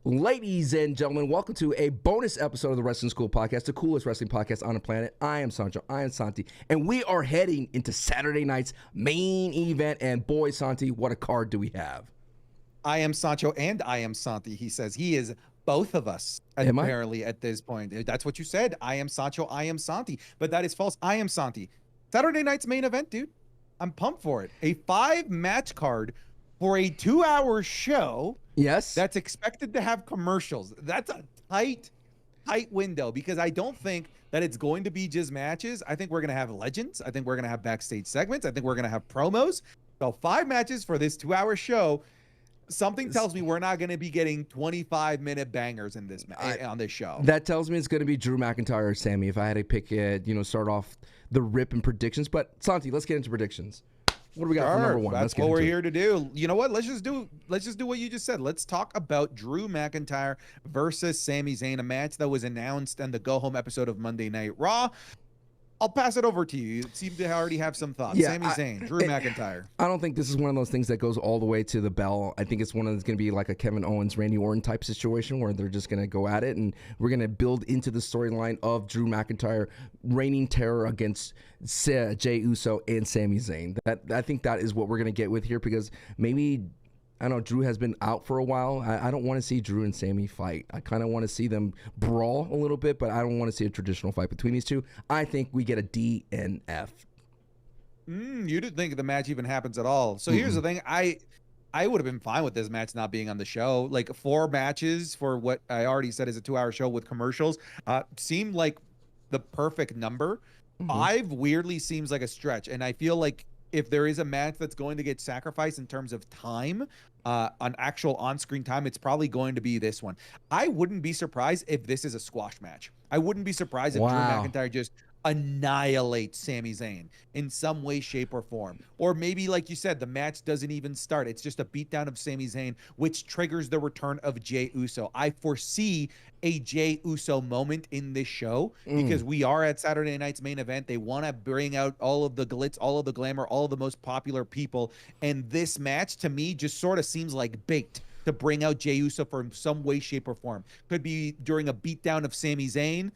Ladies and gentlemen, welcome to a bonus episode of the Wrestling School Podcast, the coolest wrestling podcast on the planet. I am Sancho, I am Santi, and we are heading into Saturday night's main event. And boy, Santi, what a card do we have? I am Sancho and I am Santi. He says he is both of us, Am I? apparently, at this point. That's what you said. I am Sancho, I am Santi. But that is false. I am Santi. Saturday night's main event, dude. I'm pumped for it. A 5-match card for a 2-hour show. Yes. That's expected to have commercials. That's a tight window because I don't think that it's going to be just matches. I think we're going to have legends. I think we're going to have backstage segments. I think we're going to have promos. So 5 matches for this 2-hour show. Something tells me we're not going to be getting 25-minute bangers in this on this show. That tells me it's going to be Drew McIntyre or Sammy if I had to pick it, start off the rip and predictions. But Santi, let's get into predictions. What do we got for number one? That's what we're here to do. You know what? Let's just do what you just said. Let's talk about Drew McIntyre versus Sami Zayn, a match that was announced on the Go Home episode of Monday Night Raw. I'll pass it over to you. You seem to already have some thoughts. Yeah, Sami Zayn, Drew McIntyre. I don't think this is one of those things that goes all the way to the bell. I think it's one of those going to be like a Kevin Owens, Randy Orton type situation where they're just going to go at it, and we're going to build into the storyline of Drew McIntyre reigning terror against Jey Uso and Sami Zayn. I think that is what we're going to get with here because maybe, I don't know, Drew has been out for a while. I don't want to see Drew and Sammy fight. I kind of want to see them brawl a little bit, but I don't want to see a traditional fight between these two. I think we get a DNF. You didn't think the match even happens at all. So here's the thing. I would have been fine with this match not being on the show. Like 4 matches for what I already said is a 2-hour show with commercials seemed like the perfect number. 5 weirdly seems like a stretch. And I feel like if there is a match that's going to get sacrificed in terms of time, on actual on-screen time, it's probably going to be this one. I wouldn't be surprised if this is a squash match. I wouldn't be surprised if Drew McIntyre just annihilates Sami Zayn in some way, shape, or form. Or maybe, like you said, the match doesn't even start. It's just a beatdown of Sami Zayn, which triggers the return of Jey Uso. I foresee a Jey Uso moment in this show because we are at Saturday night's main event. They want to bring out all of the glitz, all of the glamour, all of the most popular people. And this match, to me, just sort of seems like bait to bring out Jey Uso for some way, shape, or form. Could be during a beatdown of Sami Zayn.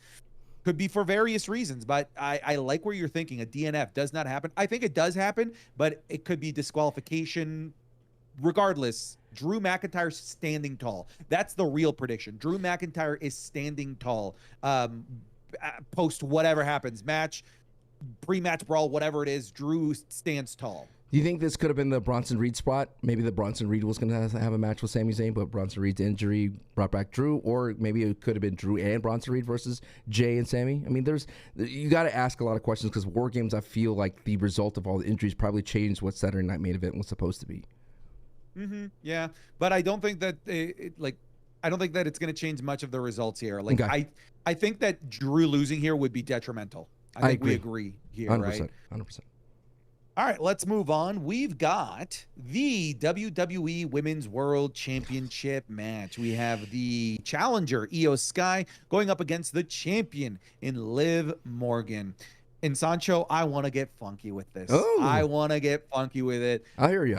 Could be for various reasons, but I like where you're thinking. A DNF does not happen. I think it does happen, but it could be disqualification. Regardless, Drew McIntyre's standing tall. That's the real prediction. Drew McIntyre is standing tall. Post whatever happens, match, pre-match brawl, whatever it is, Drew stands tall. Do you think this could have been the Bronson Reed spot? Maybe the Bronson Reed was going to have a match with Sami Zayn, but Bronson Reed's injury brought back Drew, or maybe it could have been Drew and Bronson Reed versus Jey and Sami. I mean, you got to ask a lot of questions because War Games, I feel like the result of all the injuries probably changed what Saturday Night Main Event was supposed to be. Yeah, but I don't think that I don't think that it's going to change much of the results here. Like, okay. I think that Drew losing here would be detrimental. I think we agree here, 100%, right? 100%. All right, let's move on. We've got the WWE Women's World Championship match. We have the challenger, Io Sky, going up against the champion in Liv Morgan. And Sancho, I want to get funky with this. Oh. I want to get funky with it. I hear you.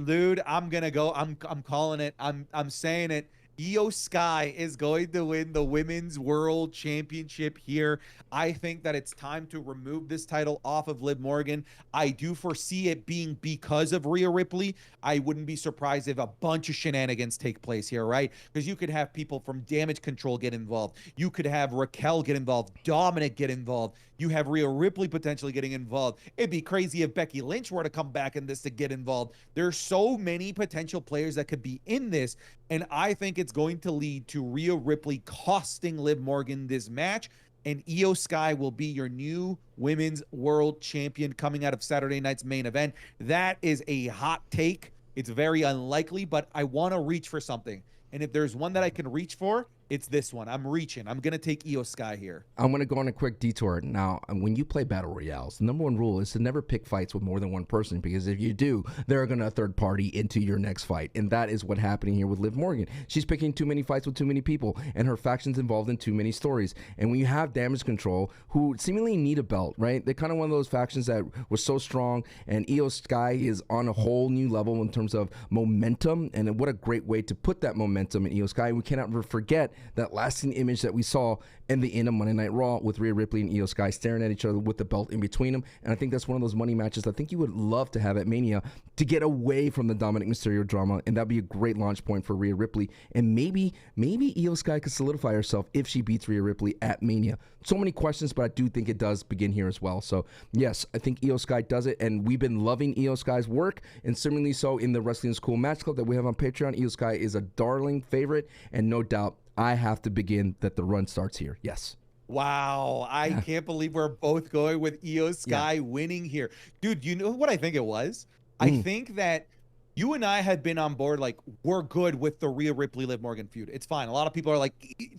Dude, I'm going to go. I'm calling it. I'm saying it. Io Sky is going to win the Women's World Championship here. I think that it's time to remove this title off of Liv Morgan. I do foresee it being because of Rhea Ripley. I wouldn't be surprised if a bunch of shenanigans take place here, right? Because you could have people from Damage Control get involved. You could have Raquel get involved. Dominic get involved. You have Rhea Ripley potentially getting involved. It'd be crazy if Becky Lynch were to come back in this to get involved. There's so many potential players that could be in this, and I think it's going to lead to Rhea Ripley costing Liv Morgan this match, and Io Sky will be your new Women's World Champion coming out of Saturday night's main event. That is a hot take. It's very unlikely, but I want to reach for something. And if there's one that I can reach for, it's this one. I'm reaching. I'm gonna take Io Sky here. I'm going to go on a quick detour. Now, when you play Battle Royales, the number one rule is to never pick fights with more than one person, because if you do, they're going to third party into your next fight. And that is what's happening here with Liv Morgan. She's picking too many fights with too many people, and her faction's involved in too many stories. And when you have Damage Control, who seemingly need a belt, right? They're kind of one of those factions that were so strong, and Io Sky is on a whole new level in terms of momentum, and what a great way to put that momentum in Io Sky. We cannot forget that lasting image that we saw in the end of Monday Night Raw with Rhea Ripley and Io Sky staring at each other with the belt in between them. And I think that's one of those money matches I think you would love to have at Mania to get away from the Dominic Mysterio drama, and that'd be a great launch point for Rhea Ripley. And maybe Io Sky could solidify herself if she beats Rhea Ripley at Mania. So many questions, but I do think it does begin here as well. So yes, I think Io Sky does it, and we've been loving Io Sky's work, and similarly so in the Wrestling is Cool Match Club that we have on Patreon. Io Sky is a darling favorite, and no doubt I have to begin that the run starts here. Yes. Wow, I can't believe we're both going with Io Sky winning here. Dude, you know what I think it was? I think that you and I had been on board, like, we're good with the Rhea Ripley Liv Morgan feud. It's fine. A lot of people are like,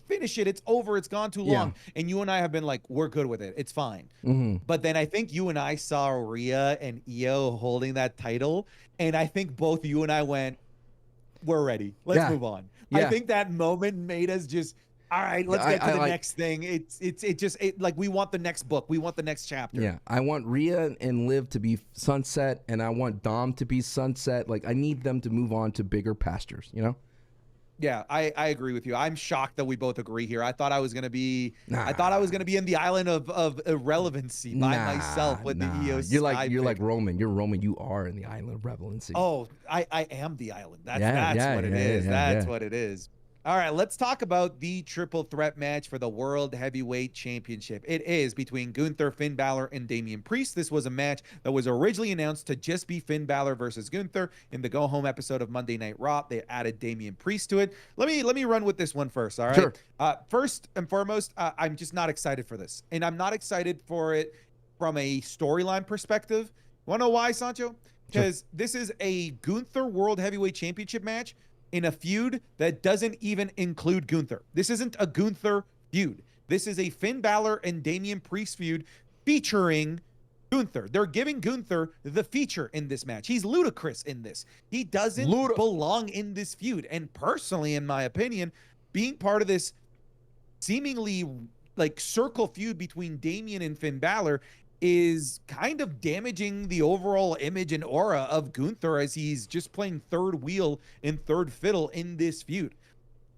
finish it. It's over. It's gone too long. And you and I have been like, we're good with it. It's fine. But then I think you and I saw Rhea and Io holding that title, and I think both you and I went, we're ready. Let's move on. I think that moment made us just, all right, let's get to the next thing. It like we want the next book. We want the next chapter. Yeah, I want Rhea and Liv to be sunset, and I want Dom to be sunset. Like, I need them to move on to bigger pastures, you know? Yeah, I agree with you. I'm shocked that we both agree here. I thought I was gonna be in the island of irrelevancy by myself with the Io Sky. You're like Roman. You're Roman. You are in the island of relevancy. Oh, I am the island. That's what it is. That's what it is. All right, let's talk about the triple threat match for the World Heavyweight Championship. It is between Gunther, Finn Balor, and Damian Priest. This was a match that was originally announced to just be Finn Balor versus Gunther. In the Go Home episode of Monday Night Raw, they added Damian Priest to it. Let me run with this one first, all right? Sure. First and foremost, I'm just not excited for this. And I'm not excited for it from a storyline perspective. Want to know why, Sancho? Because this is a Gunther World Heavyweight Championship match in a feud that doesn't even include Gunther. This isn't a Gunther feud. This is a Finn Balor and Damian Priest feud featuring Gunther. They're giving Gunther the feature in this match. He's ludicrous in this. He doesn't belong in this feud. And personally, in my opinion, being part of this seemingly like circle feud between Damian and Finn Balor is kind of damaging the overall image and aura of Gunther as he's just playing third wheel and third fiddle in this feud.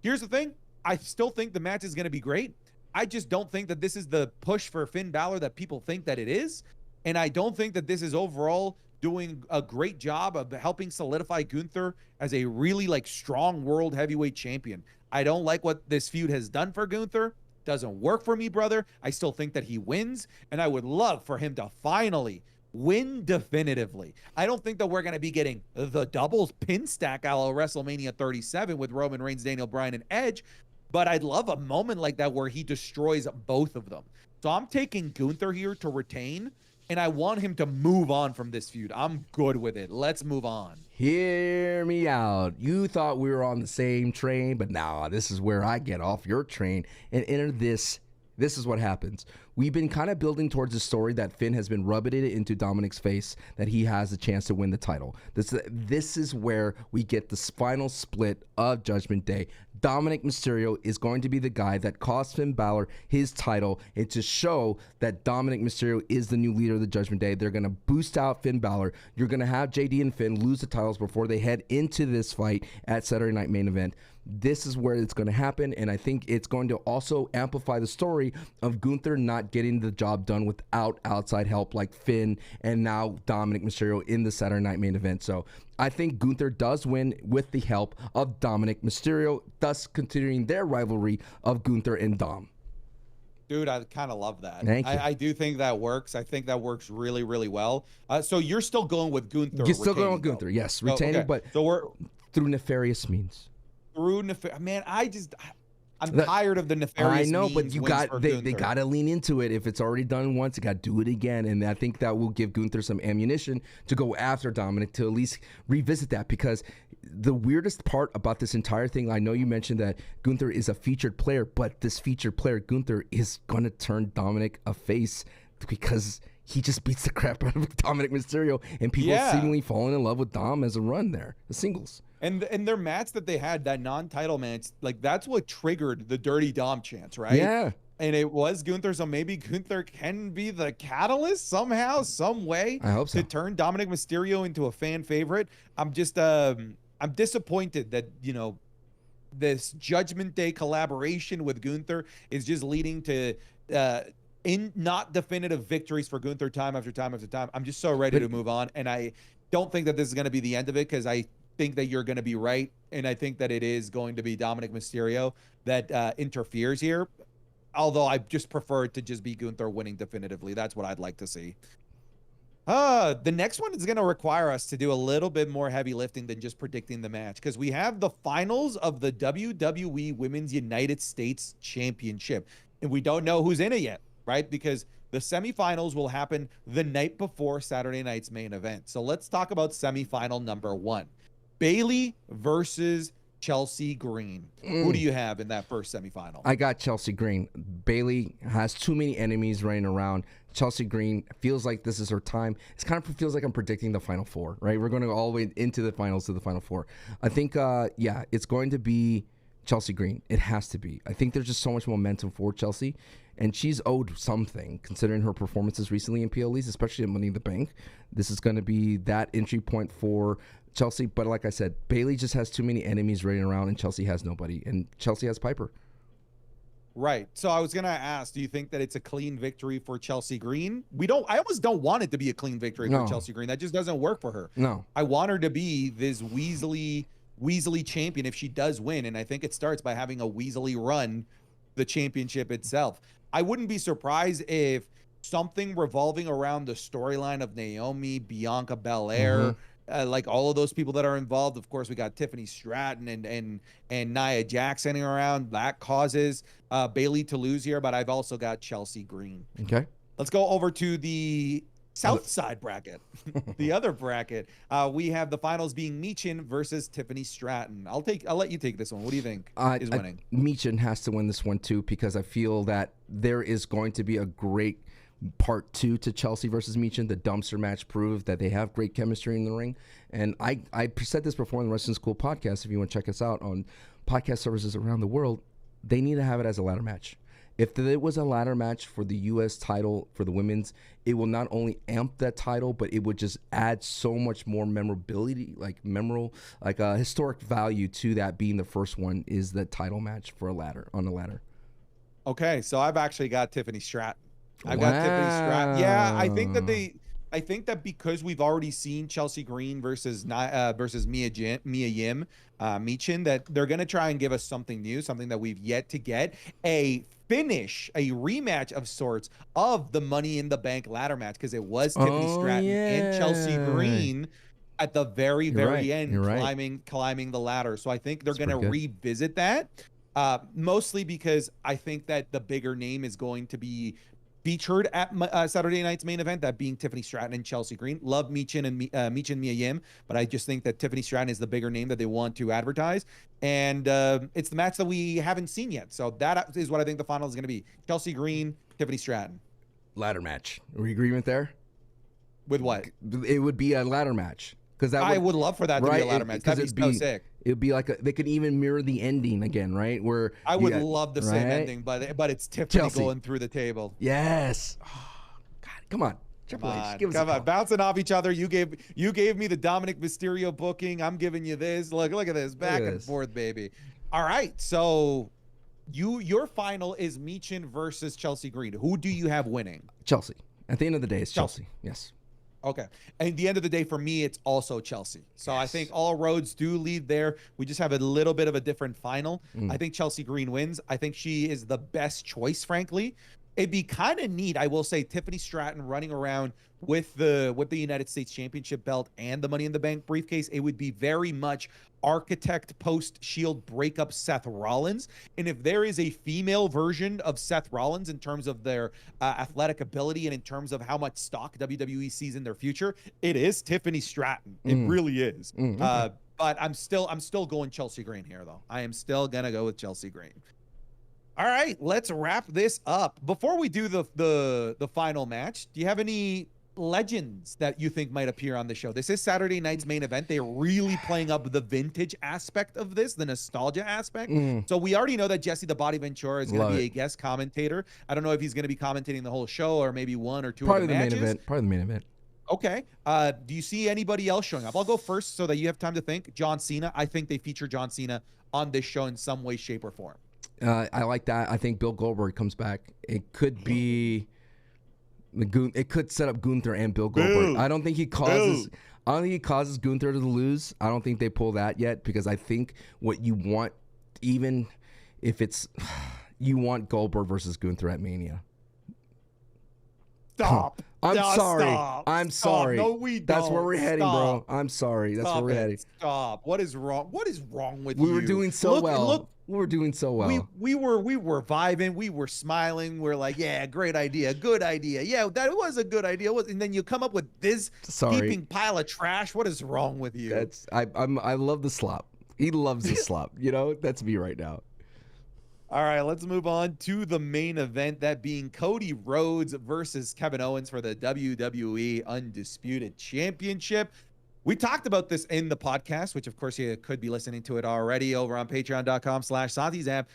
Here's the thing. I still think the match is going to be great. I just don't think that this is the push for Finn Balor that people think that it is. And I don't think that this is overall doing a great job of helping solidify Gunther as a really like strong world heavyweight champion. I don't like what this feud has done for Gunther. Doesn't work for me, brother. I still think that he wins, and I would love for him to finally win definitively. I don't think that we're going to be getting the doubles pin stack a la WrestleMania 37 with Roman Reigns, Daniel Bryan, and Edge, but I'd love a moment like that where he destroys both of them. So I'm taking Gunther here to retain, and I want him to move on from this feud. I'm good with it. Let's move on. Hear me out. You thought we were on the same train, but nah, this is where I get off your train and enter this. This is what happens. We've been kind of building towards a story that Finn has been rubbing it into Dominic's face that he has a chance to win the title. This is where we get the final split of Judgment Day. Dominic Mysterio is going to be the guy that cost Finn Balor his title, and to show that Dominic Mysterio is the new leader of the Judgment Day, they're going to boost out Finn Balor. You're going to have JD and Finn lose the titles before they head into this fight at Saturday Night Main Event. This is where it's going to happen, and I think it's going to also amplify the story of Gunther not getting the job done without outside help like Finn and now Dominic Mysterio in the Saturday Night Main Event. So I think Gunther does win with the help of Dominic Mysterio, thus continuing their rivalry of Gunther and Dom. Dude, I kind of love that. Thank you. I do think that works. I think that works really, really well. So you're still going with Gunther. You're still going with Gunther, yes, retaining, okay. but so we're through nefarious means. Man, I'm tired of the nefarious. I know, means but they got to lean into it. If it's already done once, you got to do it again, and I think that will give Gunther some ammunition to go after Dominic to at least revisit that, because the weirdest part about this entire thing, I know you mentioned that Gunther is a featured player, but this featured player, Gunther, is going to turn Dominic a face because he just beats the crap out of Dominic Mysterio, and people seemingly falling in love with Dom as a run there, the singles. And their match that they had, that non-title match, like that's what triggered the Dirty Dom chants, right? Yeah. And it was Gunther, so maybe Gunther can be the catalyst somehow, some way, I hope so, to turn Dominic Mysterio into a fan favorite. I'm disappointed that, this Judgment Day collaboration with Gunther is just leading to in not definitive victories for Gunther time after time after time. I'm just so ready to move on, and I don't think that this is going to be the end of it, because I think that you're going to be right, and I think that it is going to be Dominic Mysterio that interferes here. Although I just prefer it to just be Gunther winning definitively. That's what I'd like to see. The next one is going to require us to do a little bit more heavy lifting than just predicting the match, because we have the finals of the WWE Women's United States Championship, and we don't know who's in it yet, right? Because the semifinals will happen the night before Saturday night's main event. So let's talk about semifinal number 1. Bayley versus Chelsea Green. Who do you have in that first semifinal? I got Chelsea Green. Bayley has too many enemies running around. Chelsea Green feels like this is her time. It kind of feels like I'm predicting the Final Four, right? We're going to go all the way into the finals to the Final Four. I think, it's going to be Chelsea Green. It has to be. I think there's just so much momentum for Chelsea, and she's owed something considering her performances recently in PLEs, especially at Money in the Bank. This is going to be that entry point for Chelsea, but like I said, Bayley just has too many enemies running around, and Chelsea has nobody, and Chelsea has Piper. Right. So I was going to ask, do you think that it's a clean victory for Chelsea Green? I almost don't want it to be a clean victory for Chelsea Green. That just doesn't work for her. No. I want her to be this Weasley champion if she does win, and I think it starts by having a Weasley run the championship itself. I wouldn't be surprised if something revolving around the storyline of Naomi, Bianca Belair, like all of those people that are involved. Of course, we got Tiffany Stratton and Nia Jax sitting around. That causes Bayley to lose here, but I've also got Chelsea Green. Okay. Let's go over to the South side bracket, the other bracket. We have the finals being Michin versus Tiffany Stratton. I'll let you take this one. What do you think is winning? Michin has to win this one too, because I feel that there is going to be a great part 2 to Chelsea versus Michin. The dumpster match proved that they have great chemistry in the ring, and I said this before in the Wrestling School podcast. If you want to check us out on podcast services around the world, they need to have it as a ladder match. If it was a ladder match for the U.S. title for the women's, it will not only amp that title, but it would just add so much more memorability, historic value to that being the first one is the title match for a ladder on a ladder. Okay, so I've actually got Tiffany Stratton. I've got Tiffany Stratton. Yeah, I think that because we've already seen Chelsea Green versus Mia Yim, Michin, that they're gonna try and give us something new, something that we've yet to get. A rematch of sorts of the Money in the Bank ladder match, because it was Tiffany Stratton and Chelsea Green at the very end climbing the ladder. So I think they're gonna revisit that. Mostly because I think that the bigger name is going to be featured at Saturday night's main event, that being Tiffany Stratton and Chelsea Green. Love Michin and Mia Yim, but I just think that Tiffany Stratton is the bigger name that they want to advertise. And it's the match that we haven't seen yet. So that is what I think the final is going to be. Chelsea Green, Tiffany Stratton. Ladder match. Are we agreement there? With what? It would be a ladder match. I would love for that to be a ladder match. That'd be so sick. It'd be like they could even mirror the ending again, right? Where I would love the same ending, but it's Tiffany going through the table. Yes. Oh, God, come on. Triple H, give us a call. Bouncing off each other. You gave me the Dominic Mysterio booking. I'm giving you this. Look at this. Back and forth, baby. All right. So your final is Michin versus Chelsea Green. Who do you have winning? Chelsea. At the end of the day, it's Chelsea. Yes. Okay. And at the end of the day, for me, it's also Chelsea. So I think all roads do lead there. We just have a little bit of a different final. I think Chelsea Green wins. I think she is the best choice, frankly. It'd be kind of neat, I will say, Tiffany Stratton running around with the United States Championship belt and the Money in the Bank briefcase. It would be very much architect post-Shield breakup Seth Rollins. And if there is a female version of Seth Rollins in terms of their athletic ability and in terms of how much stock WWE sees in their future, it is Tiffany Stratton. It really is. But I'm still going Chelsea Green here, though. I am still gonna go with Chelsea Green. All right, let's wrap this up. Before we do the final match, do you have any legends that you think might appear on the show? This is Saturday night's main event. They're really playing up the vintage aspect of this, the nostalgia aspect. So we already know that Jesse the Body Ventura is going to be a guest commentator. I don't know if he's going to be commentating the whole show or maybe one or two of the matches. Probably the main event. Okay. Do you see anybody else showing up? I'll go first so that you have time to think. John Cena. I think they feature John Cena on this show in some way, shape, or form. I like that. I think Bill Goldberg comes back. It could be it could set up Gunther and Bill Goldberg. I don't think he causes Gunther to lose. I don't think they pull that yet, because I think what you want, even if it's you want Goldberg versus Gunther at Mania. Stop. I'm sorry. Stop. I'm sorry. No, we don't. That's where we're heading, bro. I'm sorry. That's where we're heading. Stop. What is wrong? What is wrong with you? We were doing so well. We were doing so well. We were vibing. We were smiling. We're like, yeah, great idea. Good idea. Yeah, that was a good idea. And then you come up with this heaping pile of trash. What is wrong with you? I love the slop. He loves the slop. You know, that's me right now. All right, let's move on to the main event, that being Cody Rhodes versus Kevin Owens for the WWE Undisputed Championship. We talked about this in the podcast, which of course you could be listening to it already over on patreon.com/SantiZap,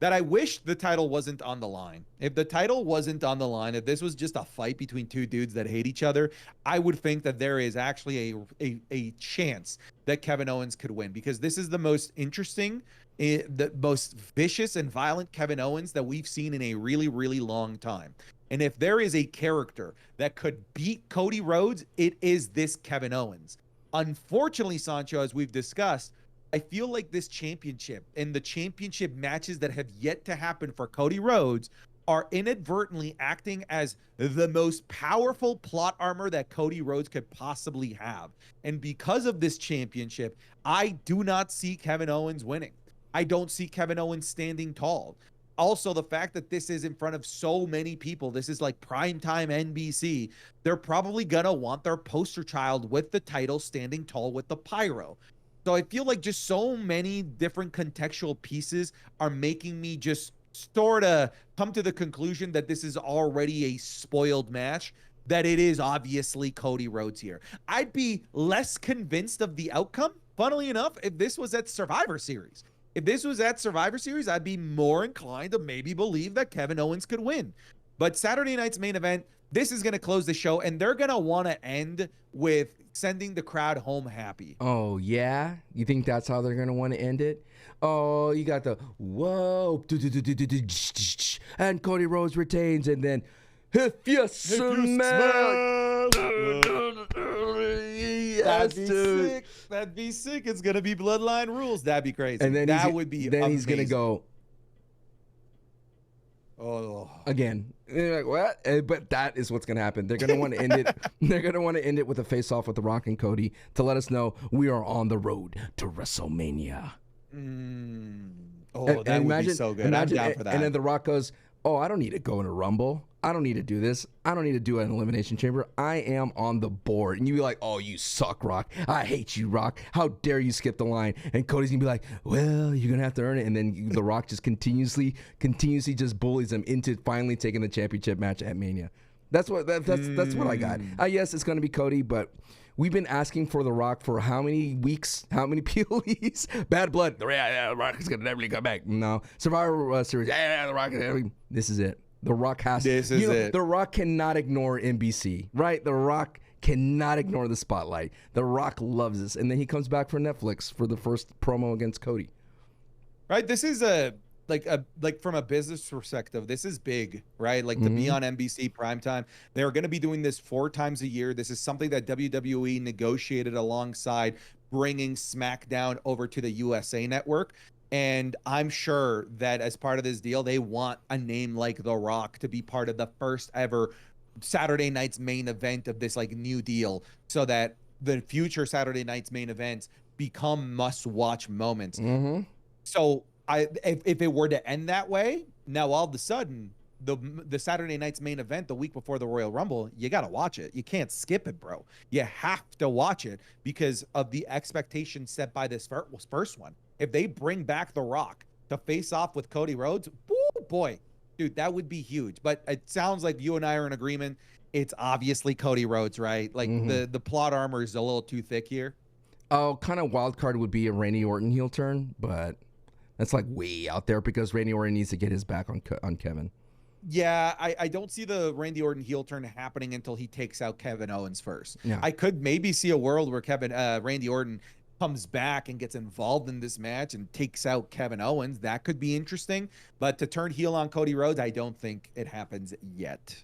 that I wish the title wasn't on the line. If the title wasn't on the line, if this was just a fight between two dudes that hate each other, I would think that there is actually a chance that Kevin Owens could win, because this is the most interesting, the most vicious and violent Kevin Owens that we've seen in a really, really long time. And if there is a character that could beat Cody Rhodes, it is this Kevin Owens. Unfortunately, Sancho, as we've discussed, I feel like this championship and the championship matches that have yet to happen for Cody Rhodes are inadvertently acting as the most powerful plot armor that Cody Rhodes could possibly have. And because of this championship, I do not see Kevin Owens winning. I don't see Kevin Owens standing tall. Also, the fact that this is in front of so many people, this is like primetime NBC, they're probably going to want their poster child with the title standing tall with the pyro. So I feel like just so many different contextual pieces are making me just sort of come to the conclusion that this is already a spoiled match, that it is obviously Cody Rhodes here. I'd be less convinced of the outcome, funnily enough, if this was at Survivor Series. If this was at Survivor Series, I'd be more inclined to maybe believe that Kevin Owens could win. But Saturday night's main event, this is going to close the show, and they're going to want to end with sending the crowd home happy. Oh, yeah? You think that's how they're going to want to end it? Oh, you got the whoa, and Cody Rhodes retains, and then if you smell. That'd be sick. That'd be sick. It's going to be Bloodline Rules. That'd be crazy. And then that would be then amazing. He's going to go, again. And you're like, what? But that is what's going to happen. They're going to want to end it. They're going to want to end it with a face-off with The Rock and Cody to let us know we are on the road to WrestleMania. That would be so good. I'm down for that. And then The Rock goes, oh, I don't need to go in a Rumble. I don't need to do this. I don't need to do an Elimination Chamber. I am on the board. And you'd be like, oh, you suck, Rock. I hate you, Rock. How dare you skip the line? And Cody's going to be like, well, you're going to have to earn it. And then The Rock just continuously just bullies him into finally taking the championship match at Mania. That's what I got. Yes, it's going to be Cody, but we've been asking for The Rock for how many weeks? How many PLEs? Bad Blood. The Rock is going to never come back. No. Survivor Series. The Rock. This is it. The Rock has. This is it. The Rock cannot ignore NBC, right? The Rock cannot ignore the spotlight. The Rock loves this, and then he comes back for Netflix for the first promo against Cody. Right. This is like from a business perspective, this is big, right? Like to be on NBC primetime, they're going to be doing this 4 times a year. This is something that WWE negotiated alongside bringing SmackDown over to the USA Network. And I'm sure that as part of this deal, they want a name like The Rock to be part of the first ever Saturday night's main event of this like new deal, so that the future Saturday night's main events become must-watch moments. So if it were to end that way, now all of a sudden the Saturday night's main event the week before the Royal Rumble, you got to watch it. You can't skip it, bro. You have to watch it because of the expectation set by this first one. If they bring back The Rock to face off with Cody Rhodes, oh boy, dude, that would be huge. But it sounds like you and I are in agreement. It's obviously Cody Rhodes, right? Like the plot armor is a little too thick here. Oh, kind of wild card would be a Randy Orton heel turn, but that's like way out there because Randy Orton needs to get his back on Kevin. Yeah, I don't see the Randy Orton heel turn happening until he takes out Kevin Owens first. Yeah. I could maybe see a world where Randy Orton comes back and gets involved in this match and takes out Kevin Owens. That could be interesting. But to turn heel on Cody Rhodes, I don't think it happens yet.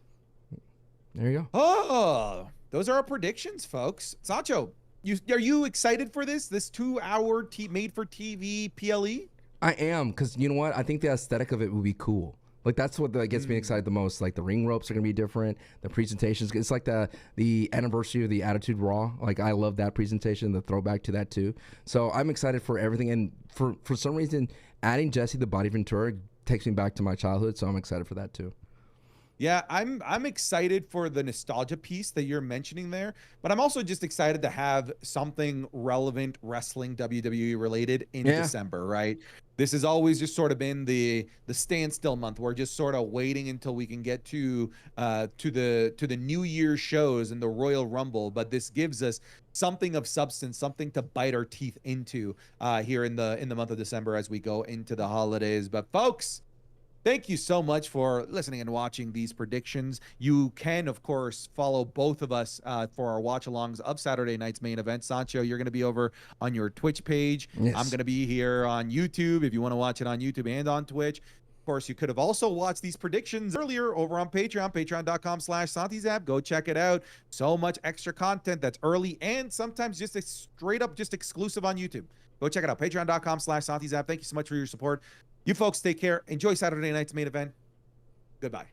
There you go. Oh, those are our predictions, folks. Sancho, are you excited for this 2-hour made for TV PLE? I am, because you know what? I think the aesthetic of it would be cool. Like, that's what gets me excited the most. Like, the ring ropes are going to be different. The presentations, it's like the anniversary of the Attitude Raw. Like, I love that presentation, the throwback to that too. So I'm excited for everything. And for some reason, adding Jesse the Body Ventura takes me back to my childhood. So I'm excited for that too. Yeah, I'm excited for the nostalgia piece that you're mentioning there, but I'm also just excited to have something relevant wrestling WWE related in December, right? This has always just sort of been the standstill month. We're just sort of waiting until we can get to the New Year shows and the Royal Rumble, but this gives us something of substance, something to bite our teeth into here in the month of December as we go into the holidays. But folks, thank you so much for listening and watching these predictions. You can, of course, follow both of us for our watch-alongs of Saturday night's main event. Sancho, you're going to be over on your Twitch page. Yes. I'm going to be here on YouTube if you want to watch it on YouTube and on Twitch. Of course, you could have also watched these predictions earlier over on Patreon, patreon.com/SantiZap. Go check it out. So much extra content that's early and sometimes just straight up just exclusive on YouTube. Go check it out, patreon.com/SantiZap. Thank you so much for your support. You folks take care. Enjoy Saturday night's main event. Goodbye.